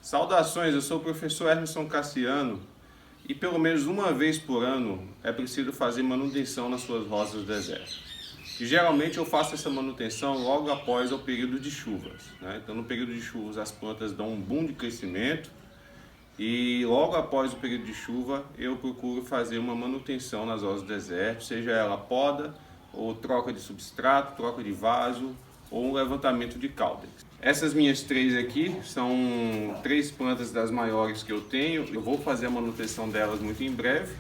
Saudações, eu sou o professor Emerson Cassiano e pelo menos uma vez por ano é preciso fazer manutenção nas suas rosas do deserto. E geralmente eu faço essa manutenção logo após o período de chuvas, né? Então no período de chuvas as plantas dão um boom de crescimento e logo após o período de chuva eu procuro fazer uma manutenção nas rosas do deserto, seja ela poda ou troca de substrato, troca de vaso ou um levantamento de caudex. Essas minhas três aqui são três plantas das maiores que eu tenho. Eu vou fazer a manutenção delas muito em breve.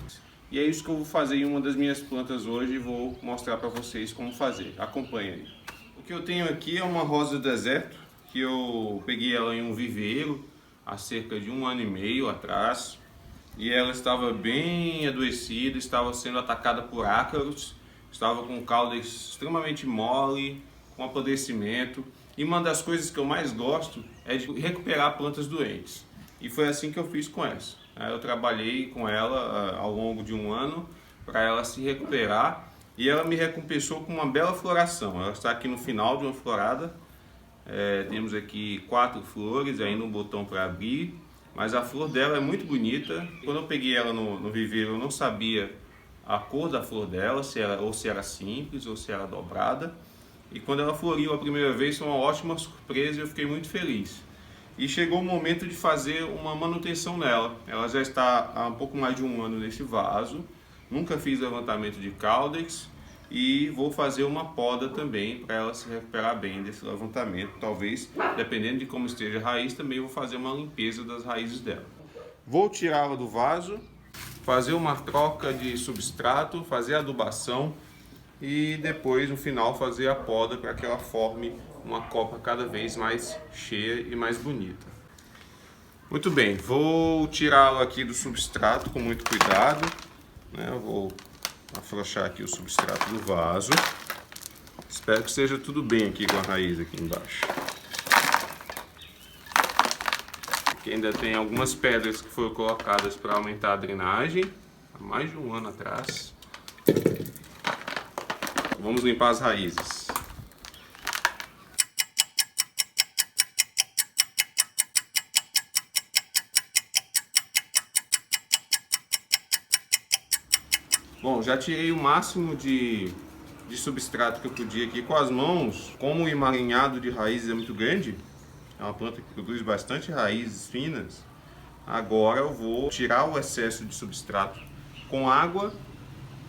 E é isso que eu vou fazer em uma das minhas plantas hoje e vou mostrar para vocês como fazer. Acompanhe aí. O que eu tenho aqui é uma rosa do deserto, que eu peguei ela em um viveiro há cerca de 1 ano e meio atrás. E ela estava bem adoecida, estava sendo atacada por ácaros, estava com o caudex extremamente mole, com apodrecimento. E uma das coisas que eu mais gosto é de recuperar plantas doentes. E foi assim que eu fiz com essa. Eu trabalhei com ela ao longo de 1 ano para ela se recuperar e ela me recompensou com uma bela floração. Ela está aqui no final de uma florada. Temos aqui 4 flores, ainda um botão para abrir, mas a flor dela é muito bonita. Quando eu peguei ela no viveiro eu não sabia a cor da flor dela, se era simples ou se era dobrada. E quando ela floriu a primeira vez foi uma ótima surpresa e eu fiquei muito feliz. E chegou o momento de fazer uma manutenção nela. Ela já está há um pouco mais de 1 ano nesse vaso. Nunca fiz levantamento de caudex e vou fazer uma poda também para ela se recuperar bem desse levantamento. Talvez, dependendo de como esteja a raiz, também vou fazer uma limpeza das raízes dela. Vou tirá-la do vaso, fazer uma troca de substrato, fazer a adubação e depois no final fazer a poda para que ela forme uma copa cada vez mais cheia e mais bonita. Muito bem, vou tirá-la aqui do substrato com muito cuidado, né? Eu vou afrouxar aqui o substrato do vaso. Espero que esteja tudo bem aqui com a raiz aqui embaixo. Aqui ainda tem algumas pedras que foram colocadas para aumentar a drenagem há mais de 1 ano atrás. Vamos limpar as raízes. Bom, já tirei o máximo de substrato que eu podia aqui com as mãos. Como o emaranhado de raízes é muito grande, é uma planta que produz bastante raízes finas, agora eu vou tirar o excesso de substrato com água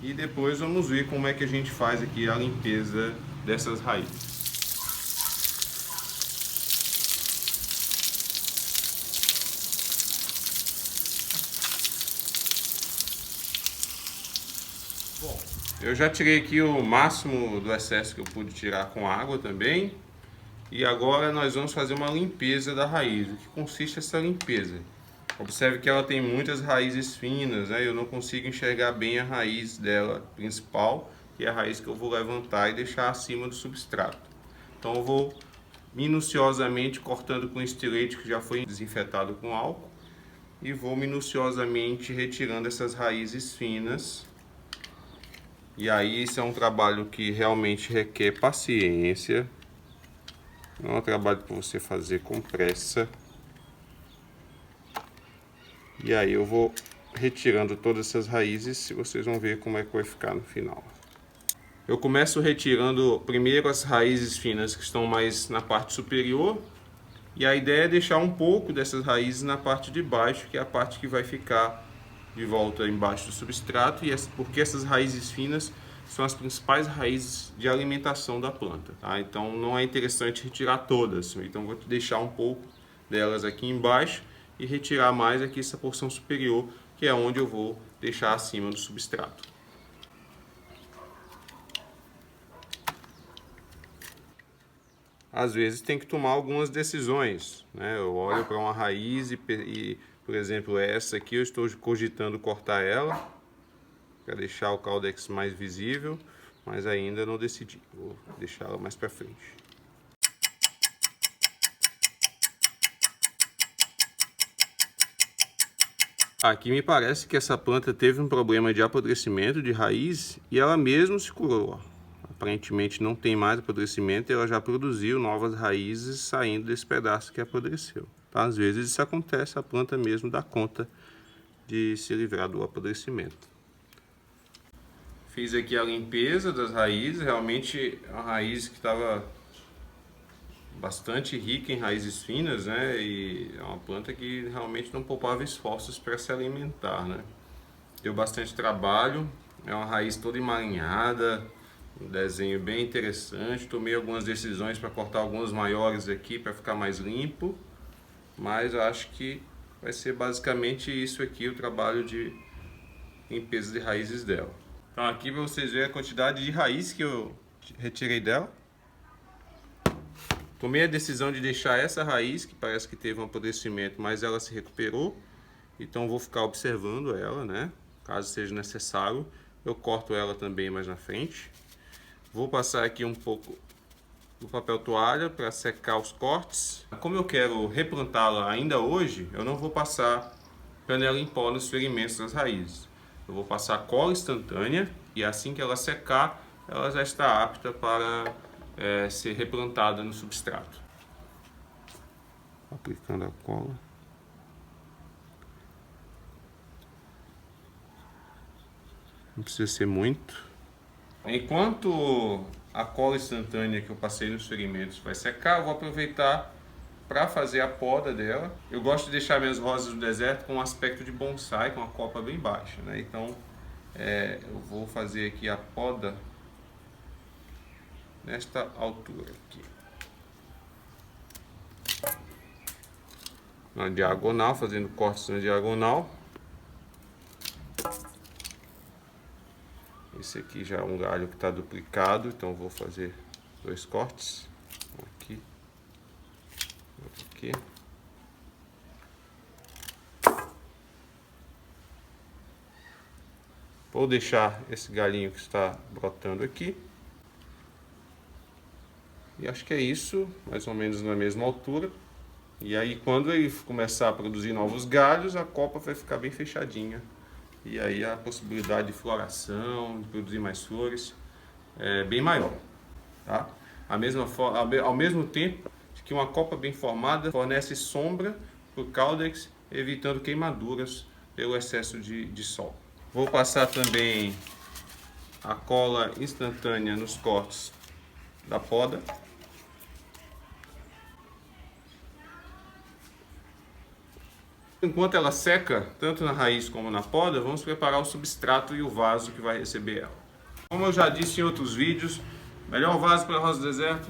e depois vamos ver como é que a gente faz aqui a limpeza dessas raízes. Bom, eu já tirei aqui o máximo do excesso que eu pude tirar com água também. E agora nós vamos fazer uma limpeza da raiz. O que consiste essa limpeza? Observe que ela tem muitas raízes finas, né? Eu não consigo enxergar bem a raiz dela principal, que é a raiz que eu vou levantar e deixar acima do substrato. Então eu vou minuciosamente cortando com estilete que já foi desinfetado com álcool e vou minuciosamente retirando essas raízes finas. E aí isso é um trabalho que realmente requer paciência. Não é um trabalho para você fazer com pressa. E aí eu vou retirando todas essas raízes e vocês vão ver como é que vai ficar no final. Eu começo retirando primeiro as raízes finas que estão mais na parte superior. E a ideia é deixar um pouco dessas raízes na parte de baixo, que é a parte que vai ficar de volta embaixo do substrato. E porque essas raízes finas são as principais raízes de alimentação da planta, tá? Então não é interessante retirar todas. Então vou deixar um pouco delas aqui embaixo e retirar mais aqui essa porção superior, que é onde eu vou deixar acima do substrato. Às vezes tem que tomar algumas decisões, né? Eu olho para uma raiz e, por exemplo, essa aqui eu estou cogitando cortar ela para deixar o caudex mais visível, mas ainda não decidi. Vou deixá-la mais para frente. Aqui me parece que essa planta teve um problema de apodrecimento de raiz e ela mesmo se curou. Aparentemente não tem mais apodrecimento e ela já produziu novas raízes saindo desse pedaço que apodreceu. Tá? Às vezes isso acontece, a planta mesmo dá conta de se livrar do apodrecimento. Fiz aqui a limpeza das raízes, realmente a raiz que estava bastante rica em raízes finas, né? E é uma planta que realmente não poupava esforços para se alimentar, né? Deu bastante trabalho, é uma raiz toda emaranhada, um desenho bem interessante. Tomei algumas decisões para cortar algumas maiores aqui para ficar mais limpo, mas eu acho que vai ser basicamente isso aqui, o trabalho de limpeza de raízes dela. Então aqui para vocês verem a quantidade de raiz que eu retirei dela. Tomei a decisão de deixar essa raiz, que parece que teve um apodrecimento, mas ela se recuperou. Então vou ficar observando ela, né? Caso seja necessário, eu corto ela também mais na frente. Vou passar aqui um pouco do papel toalha para secar os cortes. Como eu quero replantá-la ainda hoje, eu não vou passar canela em pó nos ferimentos das raízes. Eu vou passar cola instantânea e assim que ela secar, ela já está apta para ser replantada no substrato. Aplicando a cola. Não precisa ser muito. Enquanto a cola instantânea que eu passei nos ferimentos vai secar, eu vou aproveitar para fazer a poda dela. Eu gosto de deixar minhas rosas do deserto com um aspecto de bonsai, com a copa bem baixa, né? Então eu vou fazer aqui a poda nesta altura aqui, na diagonal, fazendo cortes na diagonal. Esse aqui já é um galho que está duplicado, então vou fazer 2 cortes, um aqui, outro aqui. Vou deixar esse galinho que está brotando aqui. E acho que é isso, mais ou menos na mesma altura. E aí quando ele começar a produzir novos galhos, a copa vai ficar bem fechadinha. E aí a possibilidade de floração, de produzir mais flores, é bem maior. Tá? Ao mesmo tempo que uma copa bem formada fornece sombra para o caudex, evitando queimaduras pelo excesso de sol. Vou passar também a cola instantânea nos cortes da poda. Enquanto ela seca, tanto na raiz como na poda, vamos preparar o substrato e o vaso que vai receber ela. Como eu já disse em outros vídeos, melhor vaso para rosa do deserto,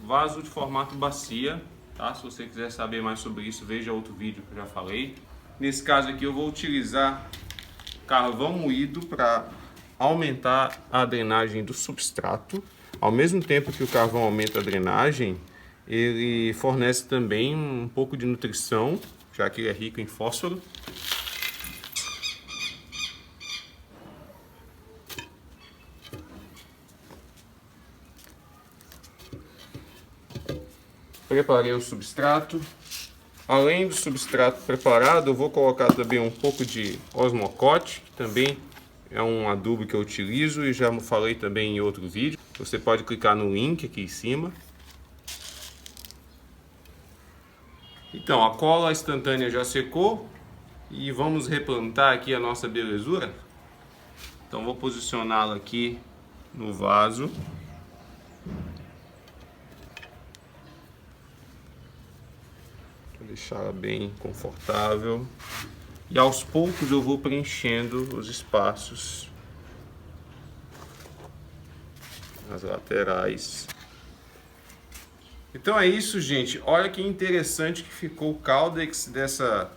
vaso de formato bacia, tá? Se você quiser saber mais sobre isso, veja outro vídeo que eu já falei. Nesse caso aqui eu vou utilizar carvão moído para aumentar a drenagem do substrato. Ao mesmo tempo que o carvão aumenta a drenagem, ele fornece também um pouco de nutrição, já que ele é rico em fósforo. Preparei o substrato. Além do substrato preparado, eu vou colocar também um pouco de osmocote, que também é um adubo que eu utilizo e já falei também em outro vídeo. Você pode clicar no link aqui em cima. Então, a cola instantânea já secou e vamos replantar aqui a nossa belezura. Então, vou posicioná-la aqui no vaso. Vou deixá-la bem confortável. E aos poucos eu vou preenchendo os espaços nas laterais. Então é isso, gente. Olha que interessante que ficou o caudex dessa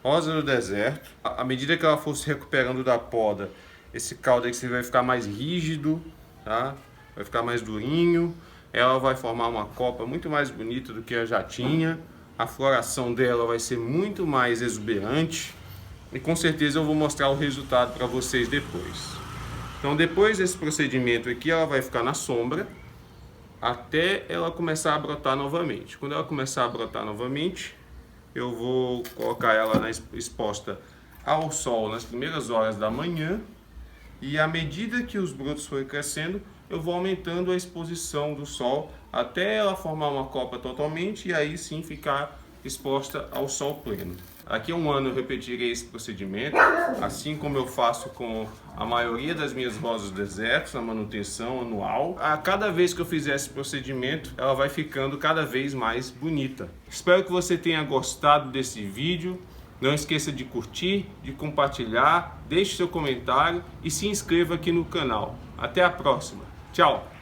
rosa do deserto. À medida que ela for se recuperando da poda, esse caudex vai ficar mais rígido, tá? Vai ficar mais durinho. Ela vai formar uma copa muito mais bonita do que eu já tinha. A floração dela vai ser muito mais exuberante. E com certeza eu vou mostrar o resultado para vocês depois. Então depois desse procedimento aqui, ela vai ficar na sombra até ela começar a brotar novamente. Quando ela começar a brotar novamente, eu vou colocar ela exposta ao sol nas primeiras horas da manhã. E à medida que os brotos forem crescendo, eu vou aumentando a exposição do sol até ela formar uma copa totalmente e aí sim ficar exposta ao sol pleno. Daqui a um ano eu repetirei esse procedimento, assim como eu faço com a maioria das minhas rosas do deserto, na manutenção anual. A cada vez que eu fizer esse procedimento, ela vai ficando cada vez mais bonita. Espero que você tenha gostado desse vídeo. Não esqueça de curtir, de compartilhar, deixe seu comentário e se inscreva aqui no canal. Até a próxima. Tchau!